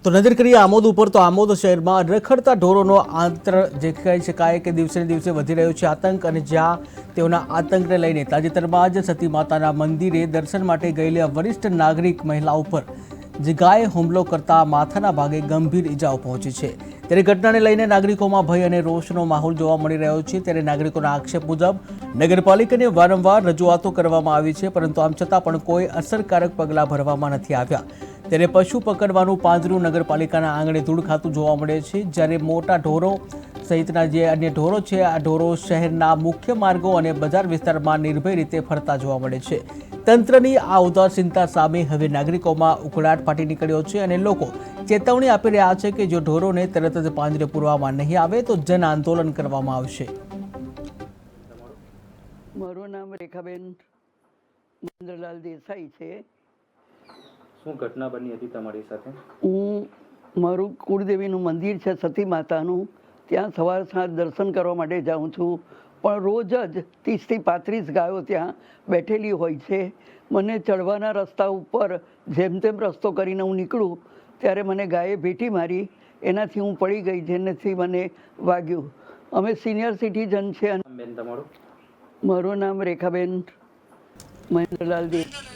તો નજર કરીએ આમોદ ઉપર તો આમોદ શહેરમાં રખડતા ઢોરોનો આંતર જે કહી શકાય કે દિવસે ને દિવસે વધી રહ્યો છે આતંક, અને જ્યાં તેઓના આતંકને લઈને તાજેતરમાં જ સતી માતાના મંદિરે દર્શન માટે ગયેલી વરિષ્ઠ નાગરિક મહિલા ઉપર જે ગાયે હુમલો કરતા માથાના ભાગે ગંભીર ઈજાઓ પહોંચી છે। ત્યારે ઘટનાને લઈને નાગરિકોમાં ભય અને રોષનો માહોલ જોવા મળી રહ્યો છે। ત્યારે નાગરિકોના આક્ષેપ મુજબ નગરપાલિકાને વારંવાર રજૂઆતો કરવામાં આવી છે, પરંતુ આમ છતાં પણ કોઈ અસરકારક પગલાં ભરવામાં નથી આવ્યા। ત્યારે પશુ પકડવાનું પાંજરું નગરપાલિકાના આંગણે ધૂળ ખાતું જોવા મળે છે, જ્યારે મોટા ઢોરો સહિતના જે અન્ય ઢોરો છે આ ઢોરો શહેરના મુખ્ય માર્ગો અને બજાર વિસ્તારમાં નિર્ભય રીતે ફરતા જોવા મળે છે। તંત્રની આ ઉદાસીનતા સામે હવે નાગરિકોમાં ઉકળાટ ફાટી નીકળ્યો છે અને લોકો ચેતવણી આપી રહ્યા છે કે જો ઢોરોને તરત જ પાંજરે પૂરવામાં નહીં આવે તો જન આંદોલન કરવામાં આવશે। મારું નામ રેખાબેન મહેન્દ્રલાલ દેસાઈ છે। શું ઘટના બની હતી તમારી સાથે? હું મારું કુળદેવીનું મંદિર છે સતી માતાનું, ત્યાં સવાર સાંજ દર્શન કરવા માટે જાઉં છું, પણ રોજ જ 30થી 35 ગાયો ત્યાં બેઠેલી હોય છે। મને ચડવાના રસ્તા ઉપર જેમ તેમ રસ્તો કરીને હું નીકળું ત્યારે મને ગાયે ભેટી મારી, એનાથી હું પડી ગઈ, જેનાથી મને વાગ્યું। અમે સિનિયર સિટીઝન છે। બેન તમારું? મારું નામ રેખાબેન મહેન્દ્રલાલ દેસાઈ।